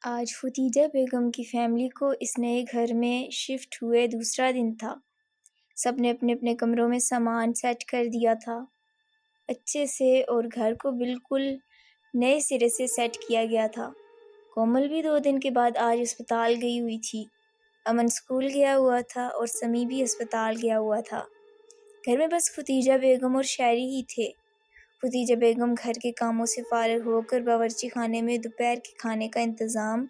آج ختیجہ بیگم کی فیملی کو اس نئے گھر میں شفٹ ہوئے دوسرا دن تھا۔ سب نے اپنے اپنے کمروں میں سامان سیٹ کر دیا تھا اچھے سے، اور گھر کو بالکل نئے سرے سے سیٹ کیا گیا تھا۔ کومل بھی 2 دن کے بعد آج اسپتال گئی ہوئی تھی۔ امن اسکول گیا ہوا تھا اور سمی بھی اسپتال گیا ہوا تھا۔ گھر میں بس ختیجہ بیگم اور شہری ہی تھے۔ ختیجہ بیگم گھر کے کاموں سے فارغ ہو کر باورچی خانے میں دوپہر کے کھانے کا انتظام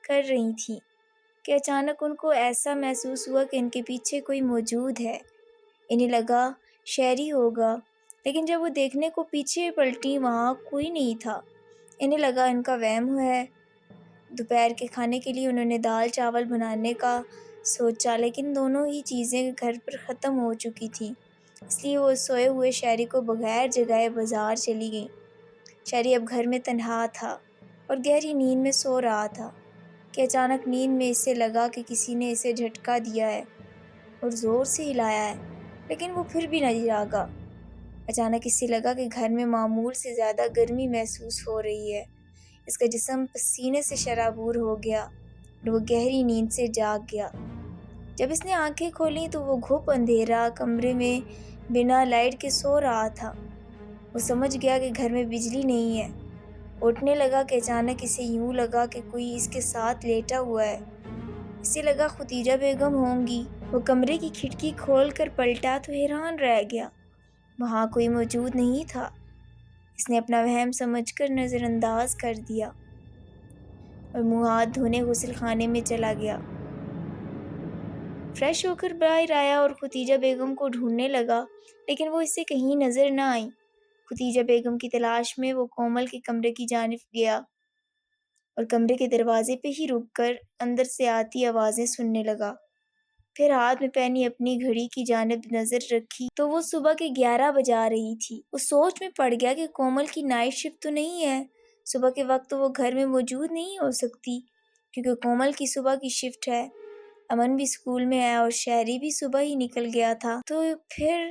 کر رہی تھیں کہ اچانک ان کو ایسا محسوس ہوا کہ ان کے پیچھے کوئی موجود ہے۔ انہیں لگا شہری ہوگا، لیکن جب وہ دیکھنے کو پیچھے پلٹی وہاں کوئی نہیں تھا۔ انہیں لگا ان کا وہم ہے۔ دوپہر کے کھانے کے لیے انہوں نے دال چاول بنانے کا سوچا، لیکن دونوں ہی چیزیں گھر پر ختم ہو چکی تھیں، اس لیے وہ سوئے ہوئے شہری کو بغیر جگائے بازار چلی گئیں۔ شہری اب گھر میں تنہا تھا اور گہری نیند میں سو رہا تھا کہ اچانک نیند میں اسے لگا کہ کسی نے اسے جھٹکا دیا ہے اور زور سے ہلایا ہے، لیکن وہ پھر بھی نہ جاگا۔ اچانک اسے لگا کہ گھر میں معمول سے زیادہ گرمی محسوس ہو رہی ہے۔ اس کا جسم پسینے سے شرابور ہو گیا اور وہ گہری نیند سے جاگ گیا۔ جب اس نے آنکھیں کھولیں تو وہ گھپ اندھیرا کمرے میں بنا لائٹ کے سو رہا تھا۔ وہ سمجھ گیا کہ گھر میں بجلی نہیں ہے۔ اٹھنے لگا کہ اچانک اسے یوں لگا کہ کوئی اس کے ساتھ لیٹا ہوا ہے۔ اسے لگا ختیجہ بیگم ہوں گی۔ وہ کمرے کی کھڑکی کھول کر پلٹا تو حیران رہ گیا، وہاں کوئی موجود نہیں تھا۔ اس نے اپنا وہم سمجھ کر نظر انداز کر دیا اور منہ ہاتھ دھونے غسل خانے میں چلا گیا۔ فریش ہو کر باہر آیا اور ختیجہ بیگم کو ڈھونڈنے لگا، لیکن وہ اسے کہیں نظر نہ آئیں۔ ختیجہ بیگم کی تلاش میں وہ کومل کے کمرے کی جانب گیا اور کمرے کے دروازے پہ ہی رک کر اندر سے آتی آوازیں سننے لگا۔ پھر ہاتھ میں پہنی اپنی گھڑی کی جانب نظر رکھی تو وہ صبح کے 11 بجا رہی تھی۔ وہ سوچ میں پڑ گیا کہ کومل کی نائٹ شفٹ تو نہیں ہے، صبح کے وقت تو وہ گھر میں موجود نہیں ہو سکتی، کیونکہ کومل کی صبح کی شفٹ ہے۔ امن بھی اسکول میں ہے اور شہری بھی صبح ہی نکل گیا تھا، تو پھر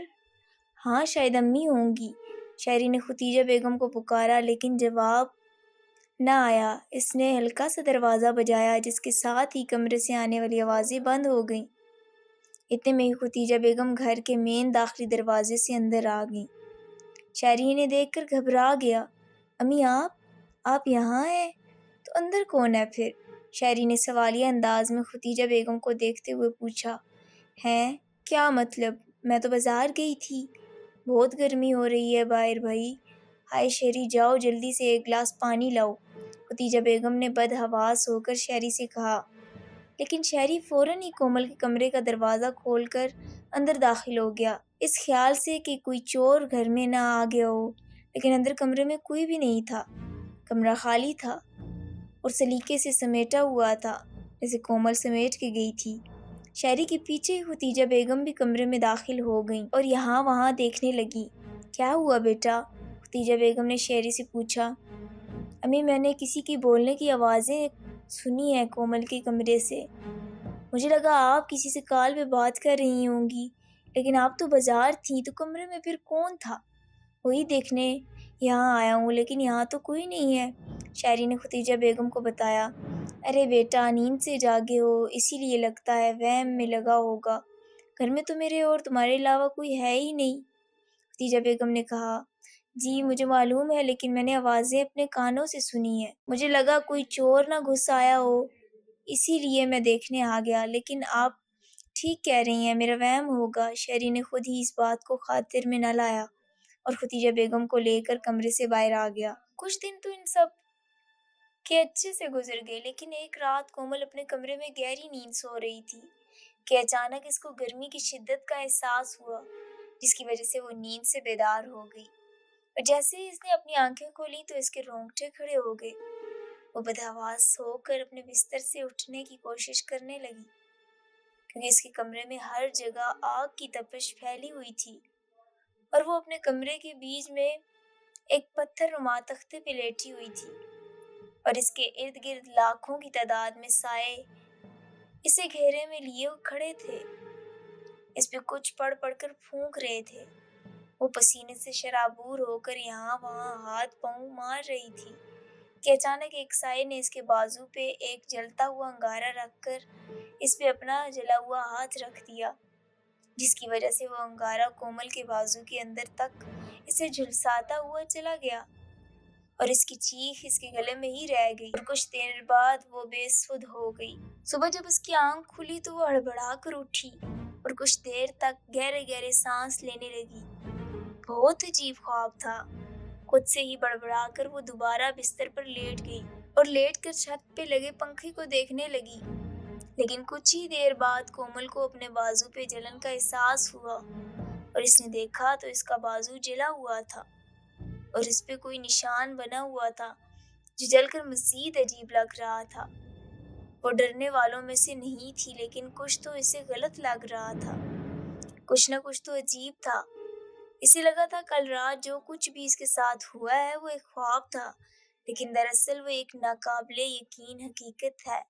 ہاں شاید امی ہوں گی۔ شہری نے ختیجہ بیگم کو پکارا، لیکن جواب نہ آیا۔ اس نے ہلکا سا دروازہ بجایا، جس کے ساتھ ہی کمرے سے آنے والی آوازیں بند ہو گئیں۔ اتنے میں ہی ختیجہ بیگم گھر کے مین داخلی دروازے سے اندر آ گئیں۔ شہری انہیں دیکھ کر گھبرا گیا۔ امی آپ یہاں ہیں؟ تو اندر کون ہے پھر؟ شہری نے سوالیہ انداز میں ختیجہ بیگم کو دیکھتے ہوئے پوچھا۔ ہیں؟ کیا مطلب؟ میں تو بازار گئی تھی، بہت گرمی ہو رہی ہے باہر بھائی۔ ہائے شہری، جاؤ جلدی سے ایک گلاس پانی لاؤ، ختیجہ بیگم نے بدحواس ہو کر شہری سے کہا۔ لیکن شہری فوراً ہی کومل کے کمرے کا دروازہ کھول کر اندر داخل ہو گیا، اس خیال سے کہ کوئی چور گھر میں نہ آ گیا ہو، لیکن اندر کمرے میں کوئی بھی نہیں تھا۔ کمرہ خالی تھا اور سلیقے سے سمیٹا ہوا تھا، جیسے کومل سمیٹ کے گئی تھی۔ شہری کے پیچھے ختیجہ بیگم بھی کمرے میں داخل ہو گئیں اور یہاں وہاں دیکھنے لگیں۔ کیا ہوا بیٹا؟ ختیجہ بیگم نے شہری سے پوچھا۔ امی، میں نے کسی کی بولنے کی آوازیں سنی ہیں کومل کے کمرے سے۔ مجھے لگا آپ کسی سے کال پہ بات کر رہی ہوں گی، لیکن آپ تو بازار تھیں، تو کمرے میں پھر کون تھا؟ وہی دیکھنے یہاں آیا ہوں، لیکن یہاں تو کوئی نہیں ہے، شہری نے ختیجہ بیگم کو بتایا۔ ارے بیٹا، نیند سے جاگے ہو اسی لیے لگتا ہے، وہم میں لگا ہوگا، گھر میں تو میرے اور تمہارے علاوہ کوئی ہے ہی نہیں، ختیجہ بیگم نے کہا۔ جی مجھے معلوم ہے، لیکن میں نے آوازیں اپنے کانوں سے سنی ہیں، مجھے لگا کوئی چور نہ گھس آیا ہو، اسی لیے میں دیکھنے آ گیا، لیکن آپ ٹھیک کہہ رہی ہیں، میرا وہم ہوگا۔ شہری نے خود ہی اس بات کو خاطر میں نہ لایا اور ختیجہ بیگم کو لے کر کمرے سے باہر آ گیا۔ کچھ دن تو ان سب کے اچھے سے گزر گئے، لیکن ایک رات کومل اپنے کمرے میں گہری نیند سو رہی تھی کہ اچانک اس کو گرمی کی شدت کا احساس ہوا، جس کی وجہ سے وہ نیند سے بیدار ہو گئی، اور جیسے ہی اس نے اپنی آنکھیں کھولی تو اس کے رونگٹے کھڑے ہو گئے۔ وہ بدحواس ہو کر اپنے بستر سے اٹھنے کی کوشش کرنے لگی، کیونکہ اس کے کمرے میں ہر جگہ آگ کی تپش پھیلی ہوئی تھی، اور وہ اپنے کمرے کے بیچ میں ایک پتھر نما تختے پہ لیٹی ہوئی تھی، اور اس کے ارد گرد لاکھوں کی تعداد میں سائے اسے گھیرے میں لیے کھڑے تھے، اس پہ کچھ پڑھ پڑھ کر پھونک رہے تھے۔ وہ پسینے سے شرابور ہو کر یہاں وہاں ہاتھ پاؤں مار رہی تھی، کہ اچانک ایک سائے نے اس کے بازو پہ ایک جلتا ہوا انگارہ رکھ کر اس پہ اپنا جلا ہوا ہاتھ رکھ دیا، جس کی وجہ سے وہ انگارہ کومل کے بازو کے اندر تک اسے جھلساتا ہوا چلا گیا اور اس کی چیخ اس کے گلے میں ہی رہ گئی اور کچھ دیر بعد وہ بے سدھ ہو گئی۔ صبح جب اس کی آنکھ کھلی تو وہ ہڑبڑا کر اٹھی اور کچھ دیر تک گہرے گہرے سانس لینے لگی۔ بہت عجیب خواب تھا۔ خود سے ہی بڑبڑا کر وہ دوبارہ بستر پر لیٹ گئی اور لیٹ کر چھت پہ لگے پنکھے کو دیکھنے لگی، لیکن کچھ ہی دیر بعد کومل کو اپنے بازو پہ جلن کا احساس ہوا اور اس نے دیکھا تو اس کا بازو جلا ہوا تھا اور اس پہ کوئی نشان بنا ہوا تھا جو جل کر مزید عجیب لگ رہا تھا۔ وہ ڈرنے والوں میں سے نہیں تھی، لیکن کچھ تو اسے غلط لگ رہا تھا، کچھ نہ کچھ تو عجیب تھا۔ اسے لگا تھا کل رات جو کچھ بھی اس کے ساتھ ہوا ہے وہ ایک خواب تھا، لیکن دراصل وہ ایک ناقابل یقین حقیقت ہے۔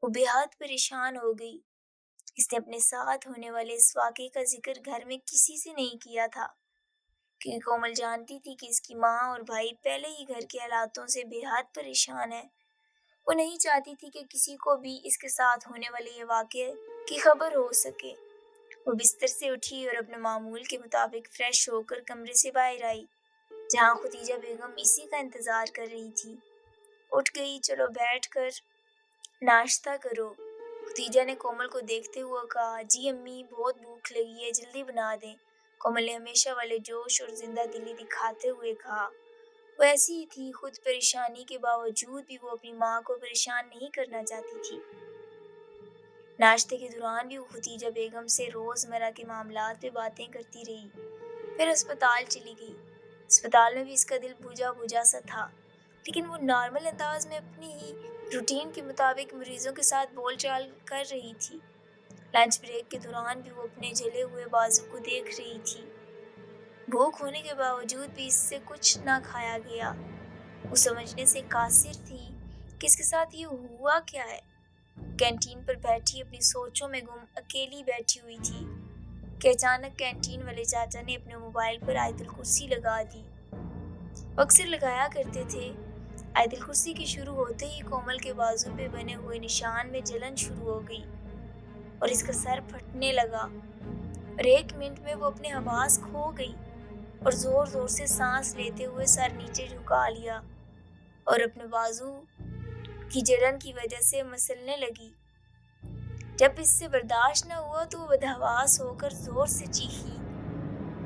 وہ بے حد پریشان ہو گئی۔ اس نے اپنے ساتھ ہونے والے اس واقعے کا ذکر گھر میں کسی سے نہیں کیا تھا، کیونکہ کومل جانتی تھی کہ اس کی ماں اور بھائی پہلے ہی گھر کے حالاتوں سے بے حد پریشان ہیں۔ وہ نہیں چاہتی تھی کہ کسی کو بھی اس کے ساتھ ہونے والے یہ واقعے کی خبر ہو سکے۔ وہ بستر سے اٹھی اور اپنے معمول کے مطابق فریش ہو کر کمرے سے باہر آئی، جہاں ختیجہ بیگم اسی کا انتظار کر رہی تھی۔ اٹھ گئی، چلو بیٹھ کر ناشتہ کرو، ختیجہ نے کومل کو دیکھتے ہوئے کہا۔ جی امی، بہت بھوک لگی ہے، جلدی بنا دیں، کومل نے ہمیشہ والے جوش اور زندہ دلی دکھاتے ہوئے کہا۔ وہ ایسی ہی تھی، خود پریشانی کے باوجود بھی وہ اپنی ماں کو پریشان نہیں کرنا چاہتی تھی۔ ناشتے کے دوران بھی وہ ختیجہ بیگم سے روزمرہ کے معاملات پہ باتیں کرتی رہی، پھر اسپتال چلی گئی۔ اسپتال میں بھی اس کا دل بوجھا بوجھا سا تھا، لیکن وہ نارمل انداز میں اپنی ہی روٹین کے مطابق مریضوں کے ساتھ بول چال کر رہی تھی۔ لنچ بریک کے دوران بھی وہ اپنے جلے ہوئے بازو کو دیکھ رہی تھی۔ بھوک ہونے کے باوجود بھی اس سے کچھ نہ کھایا گیا۔ وہ سمجھنے سے قاصر تھی کہ اس کے ساتھ یہ ہوا کیا ہے۔ کینٹین پر بیٹھی اپنی سوچوں میں گم اکیلی بیٹھی ہوئی تھی کہ اچانک کینٹین والے چاچا نے اپنے موبائل پر آیت الکرسی لگا دی۔ وہ اکثر لگایا کرتے تھے۔ آیت الکرسی کے شروع ہوتے ہی کومل کے بازو پہ بنے ہوئے نشان میں جلن شروع ہو گئی اور اس کا سر پھٹنے لگا اور ایک منٹ میں وہ اپنے حواس کھو گئی اور زور زور سے سانس لیتے ہوئے سر نیچے جھکا لیا اور اپنے بازو کی جلن کی وجہ سے مسلنے لگی۔ جب اس سے برداشت نہ ہوا تو وہ بدحواس ہو کر زور سے چیخی،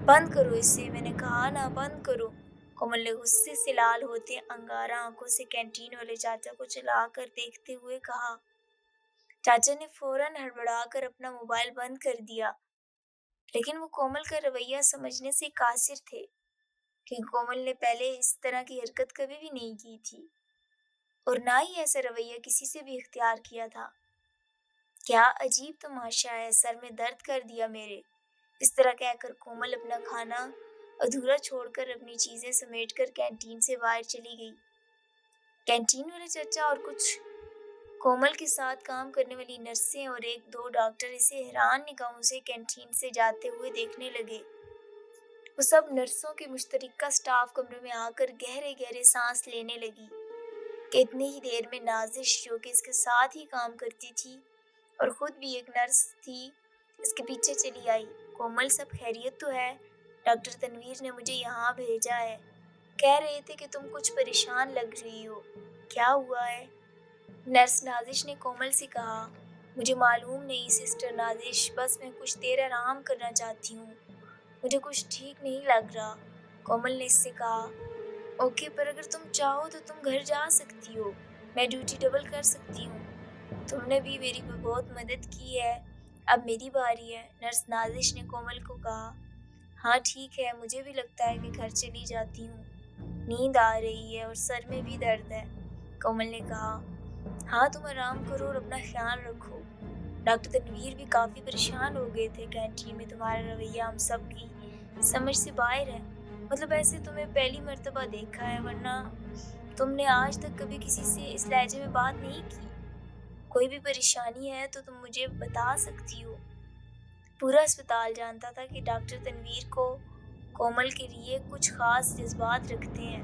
بند کرو اسے، میں نے کہا نا بند کرو۔ کومل نے غصے سے لال ہوتے انگارہ آنکھوں سے کینٹین والے چاچا کو چلا کر دیکھتے ہوئے کہا۔ چاچا نے فوراً ہڑبڑا کر اپنا موبائل بند کر دیا، لیکن وہ کومل کا رویہ سمجھنے سے قاصر تھے، کیونکہ کومل نے پہلے اس طرح کی حرکت کبھی بھی نہیں کی تھی اور نہ ہی ایسا رویہ کسی سے بھی اختیار کیا تھا۔ کیا عجیب تماشا ہے، سر میں درد کر دیا میرے، اس طرح کہہ کر کومل اپنا کھانا ادھورا چھوڑ کر اپنی چیزیں سمیٹ کر کینٹین سے باہر چلی گئی۔ کینٹین والے چچا اور کچھ کومل کے ساتھ کام کرنے والی نرسیں اور ایک دو ڈاکٹر اسے حیران نگاہوں سے کینٹین سے جاتے ہوئے دیکھنے لگے۔ وہ سب نرسوں کے مشترکہ سٹاف کمرے میں آ کر گہرے گہرے سانس لینے لگی کہ اتنی ہی دیر میں نازش، جو کہ اس کے ساتھ ہی کام کرتی تھی اور خود بھی ایک نرس تھی، اس کے پیچھے چلی آئی۔ کومل، سب خیریت تو ہے؟ ڈاکٹر تنویر نے مجھے یہاں بھیجا ہے، کہہ رہے تھے کہ تم کچھ پریشان لگ رہی ہو، کیا ہوا ہے؟ نرس نازش نے کومل سے کہا۔ مجھے معلوم نہیں سسٹر نازش، بس میں کچھ دیر آرام کرنا چاہتی ہوں، مجھے کچھ ٹھیک نہیں لگ رہا، کومل نے اس سے کہا۔ اوکے، پر اگر تم چاہو تو تم گھر جا سکتی ہو، میں ڈیوٹی ڈبل کر سکتی ہوں، تم نے بھی میری بہت مدد کی ہے، اب میری باری ہے، نرس نازش نے کومل کو کہا۔ ہاں ٹھیک ہے، مجھے بھی لگتا ہے کہ گھر چلی جاتی ہوں، نیند آ رہی ہے اور سر میں بھی درد ہے، کومل نے کہا۔ ہاں تم آرام کرو اور اپنا خیال رکھو، ڈاکٹر تنویر بھی کافی پریشان ہو گئے تھے کینٹین میں، تمہارا رویہ ہم سب کی سمجھ سے باہر ہے، مطلب ایسے تمہیں پہلی مرتبہ دیکھا ہے، ورنہ تم نے آج تک کبھی کسی سے اس لہجے میں بات نہیں کی، کوئی بھی پریشانی ہے تو تم مجھے بتا سکتی ہو۔ پورا اسپتال جانتا تھا کہ ڈاکٹر تنویر کو کومل کے لیے کچھ خاص جذبات رکھتے ہیں،